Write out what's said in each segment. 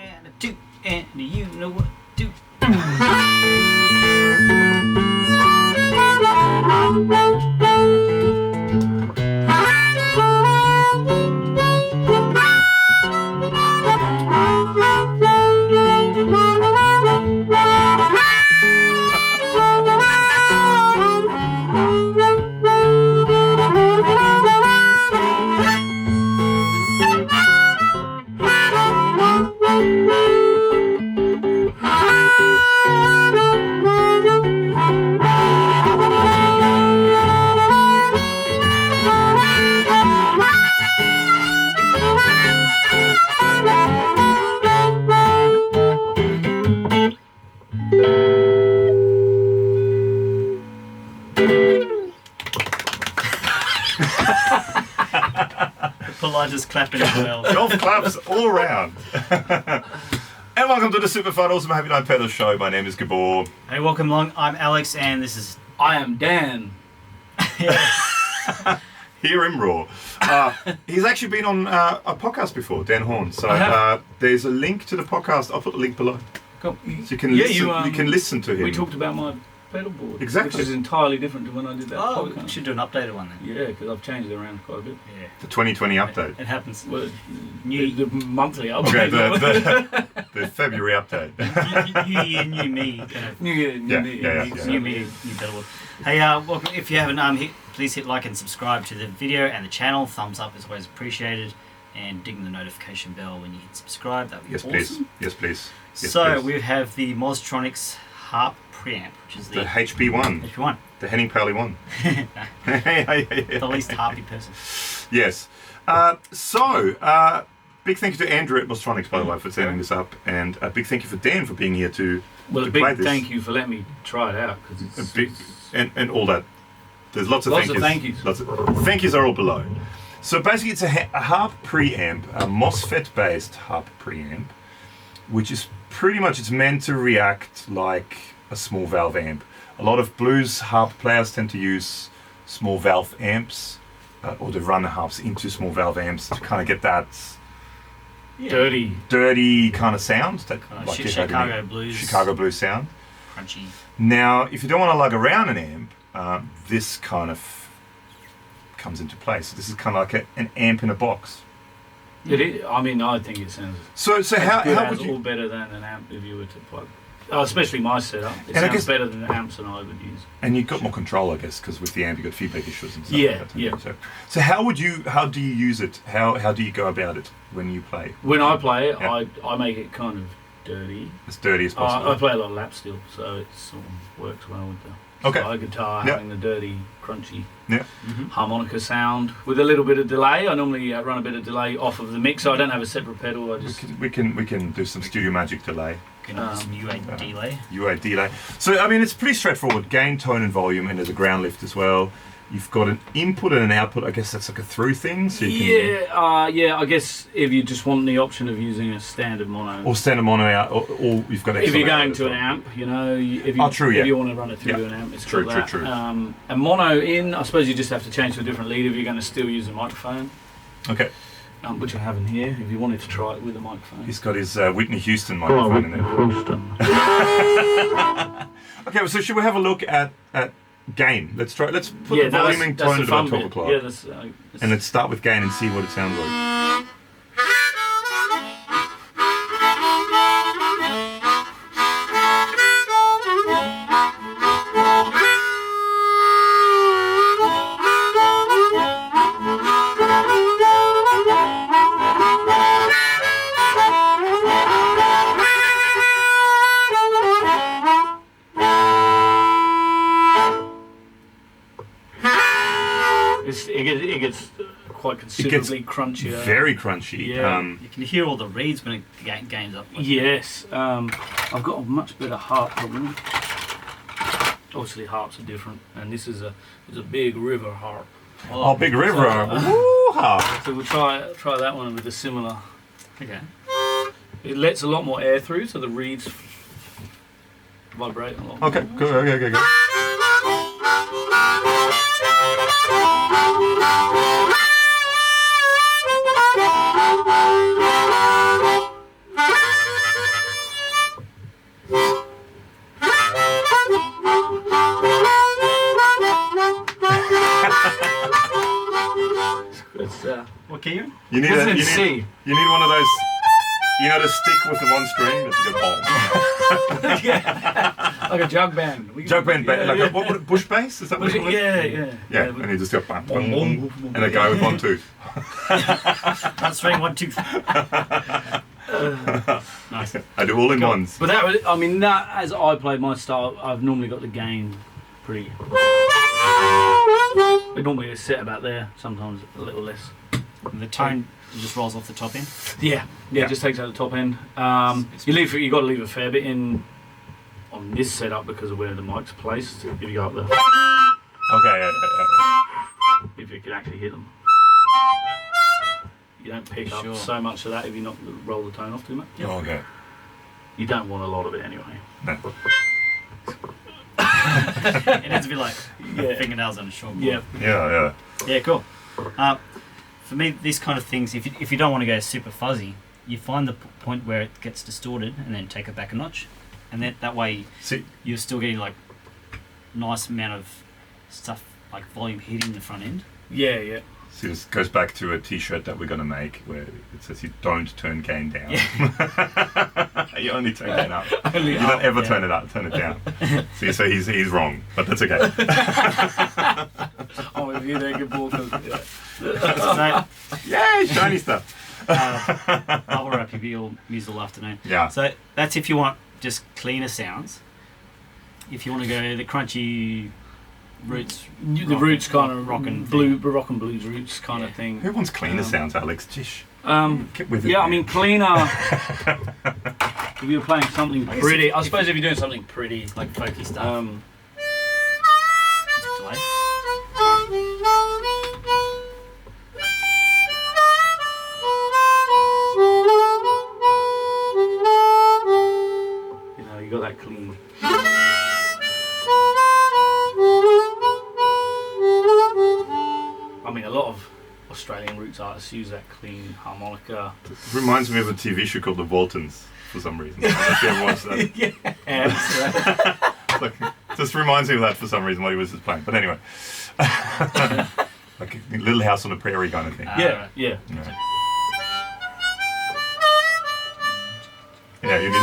and a toot, and you know what to do. Politest clapping as well. Golf claps all around. And welcome to the Super Fun Awesome Happy Time Pedal Show. My name is Gabor. Hey, welcome along. I'm Alex, and this is... I am Dan. Hear him roar. He's actually been on a podcast before, Dan Horne. So there's a link to the podcast. I'll put the link below. Cool. So you can you can listen to him. We talked about my pedal board. Exactly. Which is entirely different to when I did that podcast. We should do an updated one then. Yeah, because I've changed it around quite a bit. Yeah. The 2020 update. It happens. Well, the monthly Okay, update. the February update. New year, new me. Kind of. New year, Yeah. New me, new pedal board. Hey, welcome. If you haven't, please hit like and subscribe to the video and the channel. Thumbs up is always appreciated. And ding the notification bell when you hit subscribe. That would be awesome. Please. Yes, please. Yes, So please. we have the Mozztronics Harp Preamp, which is The HP-1. HP-1. The Henning Pally one. The least harpy person. Yes. Big thank you to Andrew at Mozztronics, by the way, for setting this up, and a big thank you for Dan for being here to Well, a to play big this. thank you for letting me try it out. Cause it's, A big, and all that. There's lots of Lots thank of yous. thank yous. Lots of thank yous are all below. So basically, it's a harp preamp, a MOSFET-based harp preamp, which is pretty much it's meant to react like a small valve amp. A lot of blues harp players tend to use small valve amps, or to run the harps into small valve amps to kind of get that dirty kind of sound, that like Chicago blues. Chicago blues sound. Crunchy. Now, if you don't want to lug around an amp, this kind of comes into play. So this is kind of like an amp in a box. it is, I mean, I think it sounds So how would all you? better than an amp if you were to plug. Especially my setup. It And I sounds guess- better than the amps that I would use. And you've got more control, I guess, because with the amp you've got feedback issues and stuff. Yeah, like that. yeah. So how do you use it? How do you go about it when you play? When I play it, Yeah. I make it kind of dirty. As dirty as possible. I play a lot of lap steel, so it sort of works well with the slide guitar, Yeah. having the dirty, crunchy Yeah. harmonica sound with a little bit of delay. I normally run a bit of delay off of the mixer. I don't have a separate pedal. I just We can do some Studio Magic delay. Can have some UA delay. UA delay. So I mean, it's pretty straightforward. Gain, tone, and volume, and there's a ground lift as well. You've got an input and an output. I guess that's like a through thing. So you can, yeah. I guess if you just want the option of using a standard mono, or stand a mono out, or you've got. if you're XLR going as to well. an amp, you know, if you, True, yeah. if you want to run it through Yeah. an amp, it's True, got that. true. And mono in, I suppose you just have to change to a different lead if you're going to still use a microphone, Okay. which I have in here. If you wanted to try it with a microphone. He's got his Whitney Houston microphone in there. Okay, so should we have a look at gain? Let's put the volume and tone the at fun the top bit. o'clock. Yeah, that's, And let's start with gain and see what it sounds like. it gets quite considerably crunchier. Very crunchy. Yeah. You can hear all the reeds when it gains up. Yes, I've got a much better harp problem. Obviously, harps are different, and this is a big river harp. Oh, big river. Woo-ha. So we'll try that one with a similar. Okay. It lets a lot more air through, so the reeds vibrate a lot. Okay, good. Okay. What key are you in? You need Wasn't a, it C? you need one of those. You know the stick with the one string that's a ball. Yeah. Like a jug band. Jug band, Yeah, like yeah. A bush bass? Is that what you call it? Yeah. Yeah, and you just go bang, boom, boom, and a guy with one tooth. One string, one tooth. Nice. I do all in ones. But that was, I mean, that as I play my style, I've normally got the gain pretty. It normally is set about there. Sometimes a little less. And the tone just rolls off the top end. Yeah. It just takes out the top end. You got to leave a fair bit in on this setup because of where the mic's placed. If you go up there, Okay, if you can actually hit them, you don't pick Sure. up so much of that if you not roll the tone off too much. Oh, okay. You don't want a lot of it anyway. No. It needs to be like Yeah. fingernails on a short board. Yeah. Yeah. Yeah, cool. For me, these kind of things, if you don't want to go super fuzzy, you find the point where it gets distorted and then take it back a notch. And then that way See, you're still getting like nice amount of stuff, like volume hitting the front end. Yeah. see, this goes back to a T-shirt that we're gonna make where it says you don't turn gain down. Yeah. You only turn gain up. Only You don't up, ever yeah. turn it up, turn it down. See, so he's wrong, but that's okay. I'm with you there, good ball. Yeah. So, Yay, shiny stuff. bubble wrap you'll be all music all afternoon. Yeah. So that's if you want just cleaner sounds. If you want to go the crunchy roots, The roots kind of rock and rock and blues roots kind of Yeah. thing. Who wants cleaner sounds, Alex? Jish. Get with it, Yeah, I man. mean cleaner. If you're playing something I guess pretty, if- I suppose if you're doing something pretty, like folky stuff. Delay. you know, you got that clean. I mean, a lot of Australian roots artists use that clean harmonica. It reminds me of a TV show called The Waltons for some reason. I don't know if you ever watched that. Yeah. It's like, just reminds me of that for some reason while he was just playing. But anyway. Like a Little House on the Prairie kind of thing. Yeah. Yeah. Yeah. Yeah, you need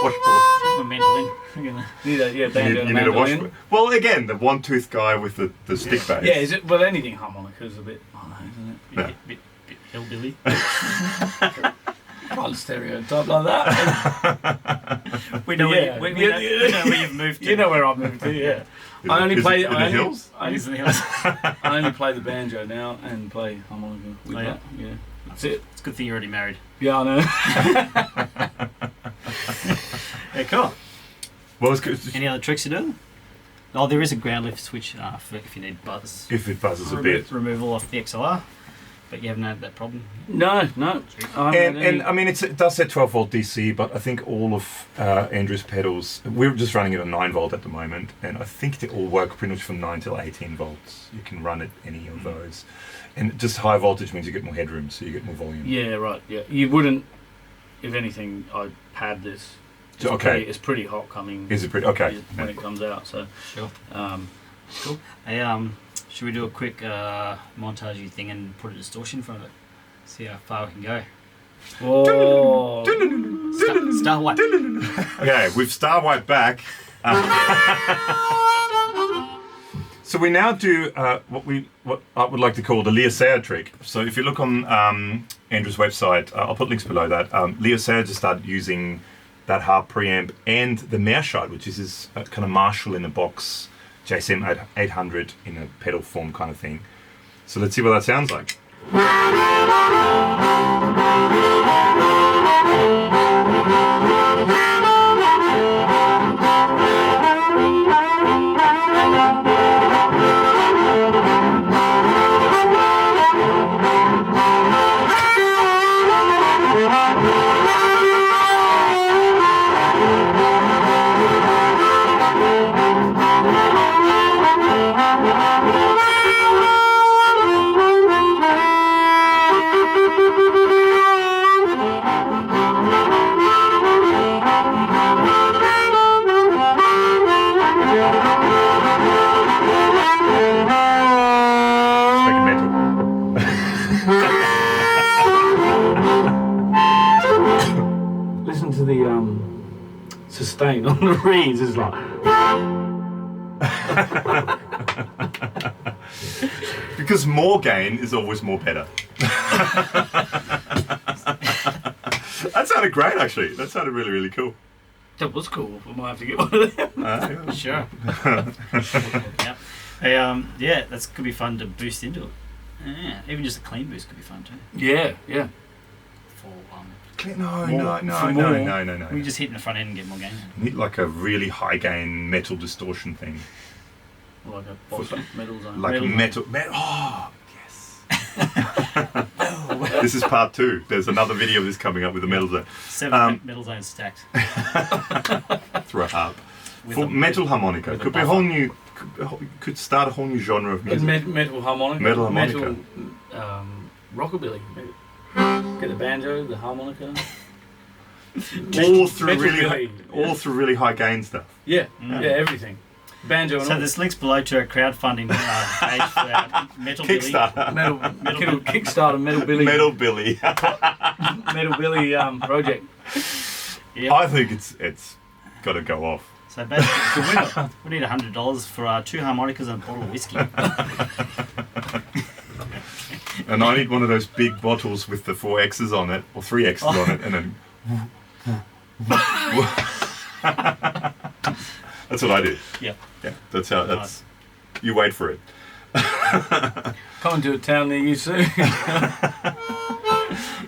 washboard. Here's my mandolin. Look at that. Need a, yeah, banjo and You need a mandolin. washboard. Well, again, the one-tooth guy with the stick bass. Yeah, is it? Well, anything harmonica is a bit, I don't know, isn't it? Yeah. Bit hillbilly. Can't stereotype like that. We know Yeah. where we know where you've moved to. You know where I've moved to, yeah. Is I only it- is play it in the hills? I It is in only, the house. I only play the banjo now and play harmonica with Oh, yeah? that. Yeah, that's it. It's a good thing you're already married. Yeah, I know. Yeah, cool. Well, it's good. Any other tricks you do? Oh, there is a ground lift switch for if you need buzz If it buzzes a bit. removal off the XLR, but you haven't had that problem. No. I haven't had And any- I mean, it does set 12 volt DC, but I think all of Andrew's pedals, we're just running it on 9 volt at the moment, and I think they all work pretty much from 9 till 18 volts. You can run at any of those. And just high voltage means you get more headroom, so you get more volume. Yeah, right. Yeah, you wouldn't. If anything, I'd pad this. It's Okay. It's pretty hot coming. Is it pretty? Okay. When it comes out, so. Sure. Cool. Hey, should we do a quick montagey thing and put a distortion in front of it? See how far we can go. Whoa. Star white. Okay, we've star white back. So we now do what I would like to call the Leosea trick. So if you look on Andrew's website, I'll put links below that. Leosea just started using that harp preamp and the Meerscheid, which is his kind of Marshall in a box JSM 800 in a pedal form kind of thing. So let's see what that sounds like. sustain on the reeds. It's like. Because more gain is always more better. That sounded great, actually. That sounded really, really cool. That was cool. We might have to get one of them. Yeah. Sure. Yep. Hey, yeah, that could be fun to boost into it. Yeah, even just a clean boost could be fun too. Yeah. For No. we just hit in the front end and get more gain. You need like a really high gain metal distortion thing. Like a boss metal zone. Like metal. Oh, yes. This is part 2. There's another video of this coming up with the metal zone. 7 metal zones stacked. Through a harp. With For a- metal harmonica. with a Could be a buffer. whole new. Could start a whole new genre of music. Metal harmonica. Metal harmonica. Metal, rockabilly. Maybe. Get the banjo, the harmonica. all through metal really, billy. all through really high gain stuff. Yeah, Mm. yeah, everything. Banjo and So all. there's links below to a crowdfunding page for our Metal Kickstarter. Metal Kickstarter Metal Billy. Metal Billy. Metal Billy project. Billy. Yep. I think it's got to go off. So basically, we need $100 for 2 harmonicas and a bottle of whiskey. And I need one of those big bottles with the 4 X's on it, or 3 X's on it, and then. That's what I do. Yep. Yeah, that's how. That's. You wait for it. Coming to a town near you soon.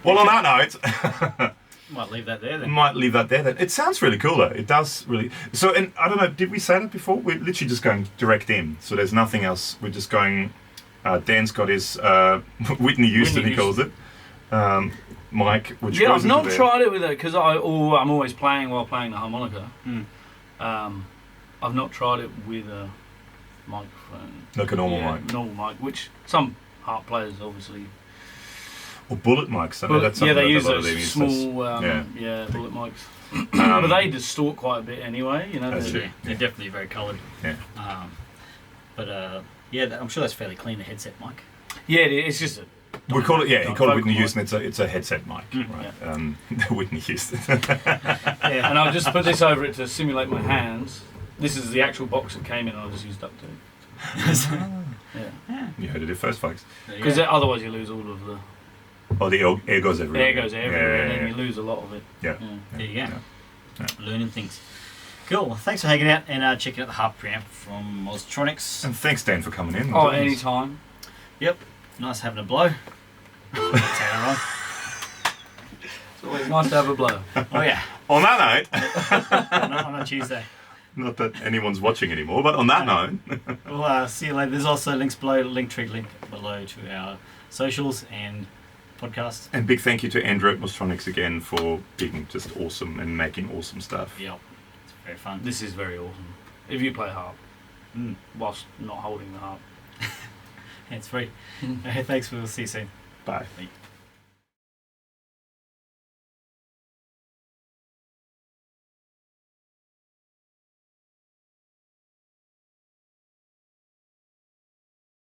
Well, on that note, Might leave that there then. might leave that there. Then it sounds really cool though. It does really. So, and I don't know. Did we say that before? We're literally just going direct in. So there's nothing else. We're just going. Dan's got his Whitney Houston. Whitney He calls it. Mic, which Yeah, goes I've not into tried it with it because I'm always playing while playing the harmonica. Mm. I've not tried it with a microphone. like a normal Yeah, mic normal mic, which some harp players obviously. or bullet mics. I know But that's yeah, something they that use a lot of those them use. small, yeah. bullet mics. But they distort quite a bit anyway. You know. That's they're- true. They're definitely very coloured. Yeah. Yeah, I'm sure that's fairly clean, the headset mic. Yeah, it's just a. We call it, yeah, he called it Whitney vocal Houston. It's a headset mic, right? Whitney Houston. Yeah, and I'll just put this over it to simulate my hands. This is the actual box that came in, and I'll just use duct tape. Yeah, You heard it here first, folks. because otherwise you lose all of the Oh, the air goes everywhere. air goes everywhere, Yeah, and then yeah, you lose a lot of it. yeah. There you go. Yeah. Learning things. Cool. Well, thanks for hanging out and checking out the Harp Preamp from Mozztronics. And thanks, Dan, for coming in. Oh, anytime. Yep. Nice having a blow. Say that wrong. It's always nice to have a blow. Oh yeah. On that note, on a Tuesday. not that anyone's watching anymore, but on that note, We'll see you later. There's also links below, link below to our socials and podcast. and big thank you to Andrew at Mozztronics again for being just awesome and making awesome stuff. Yep. It's very fun. This is very awesome. If you play harp, Mm. whilst not holding the harp. It's free. Hey, thanks. We'll see you soon. Bye. Bye.